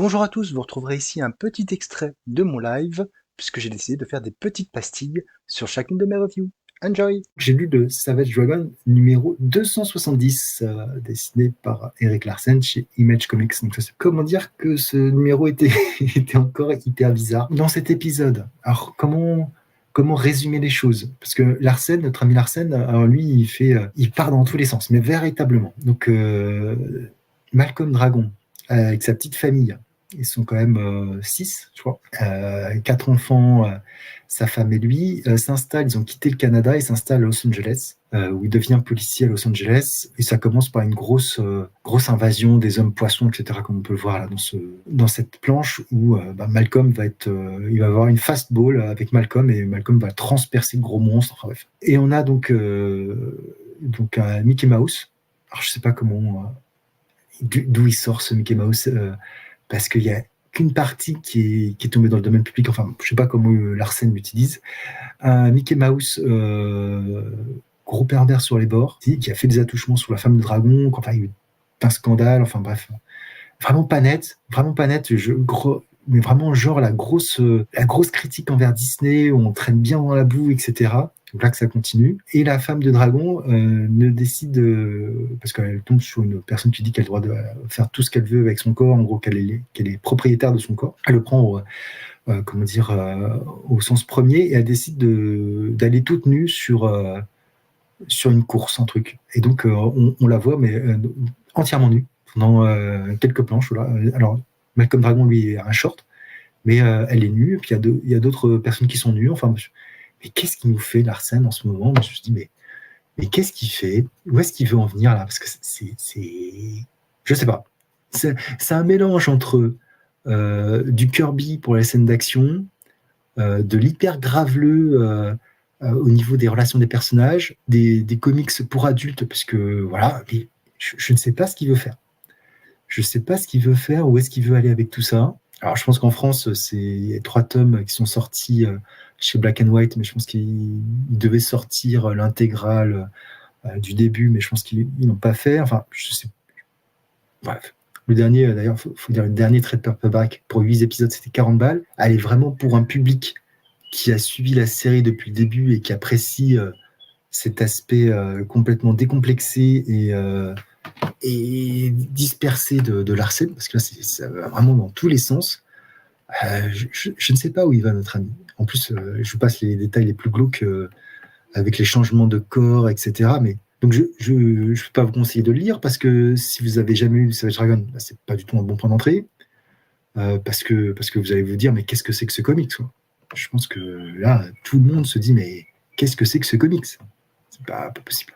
Bonjour à tous, vous retrouverez ici un petit extrait de mon live, puisque j'ai décidé de faire des petites pastilles sur chacune de mes reviews. Enjoy! J'ai lu le Savage Dragon numéro 270, dessiné par Eric Larsen chez Image Comics. Donc, je sais comment dire que ce numéro était, était encore hyper bizarre dans cet épisode. Alors, comment résumer les choses? Parce que Larsen, notre ami Larsen, alors lui, il part dans tous les sens, mais véritablement. Donc, Malcolm Dragon, avec sa petite famille, ils sont quand même 6, je crois. 4 enfants, sa femme et lui, s'installent, ils ont quitté le Canada et s'installent à Los Angeles, où il devient policier à Los Angeles. Et ça commence par une grosse invasion des hommes poissons, etc., comme on peut le voir là, dans cette planche où Malcolm il va avoir une fastball avec Malcolm et Malcolm va transpercer le gros monstre. Enfin, bref. Et on a donc un Mickey Mouse. Alors, je sais pas d'où il sort ce Mickey Mouse, parce qu'il y a qu'une partie qui est tombée dans le domaine public, enfin, je sais pas comment Larsen l'utilise, un Mickey Mouse gros pervers sur les bords, qui a fait des attouchements sur la femme de dragon, enfin, il y a eu un scandale, enfin bref, vraiment pas net, mais vraiment genre la grosse critique envers Disney, où on traîne bien dans la boue, etc. Donc là que ça continue. Et la femme de dragon ne décide, parce qu'elle tombe sur une personne qui dit qu'elle a le droit de faire tout ce qu'elle veut avec son corps, en gros qu'elle est propriétaire de son corps. Elle le prend au sens premier et elle décide d'aller toute nue sur une course, un truc. Et donc on la voit, mais entièrement nue, pendant quelques planches. Là. Alors, Malcolm Dragon, lui, a un short, mais elle est nue, et puis il y a d'autres personnes qui sont nues. Enfin, mais qu'est-ce qu'il nous fait, Larsen, en ce moment? Moi, je me suis dit, mais qu'est-ce qu'il fait? Où est-ce qu'il veut en venir, là? Parce que je sais pas. C'est un mélange entre du Kirby pour les scènes d'action, de l'hyper graveleux au niveau des relations des personnages, des comics pour adultes, parce que voilà, je ne sais pas ce qu'il veut faire. Je ne sais pas ce qu'il veut faire, où est-ce qu'il veut aller avec tout ça. Alors, je pense qu'en France, il y a 3 tomes qui sont sortis chez Black and White, mais je pense qu'ils devaient sortir l'intégrale du début, mais je pense qu'ils n'ont pas fait. Enfin, je sais. Bref. Le dernier, d'ailleurs, faut dire, le dernier trade paperback pour 8 épisodes, c'était 40 balles. Elle est vraiment pour un public qui a suivi la série depuis le début et qui apprécie cet aspect complètement décomplexé et dispersé de Larsen, parce que là, ça va vraiment dans tous les sens. Je ne sais pas où il va, notre ami. En plus, je vous passe les détails les plus glauques avec les changements de corps, etc. Mais donc, je ne peux pas vous conseiller de le lire parce que si vous avez jamais lu Savage Dragon, bah, c'est pas du tout un bon point d'entrée. Parce que vous allez vous dire, mais qu'est-ce que c'est que ce comics, quoi? Je pense que là, tout le monde se dit, mais qu'est-ce que c'est que ce comics? C'est pas possible.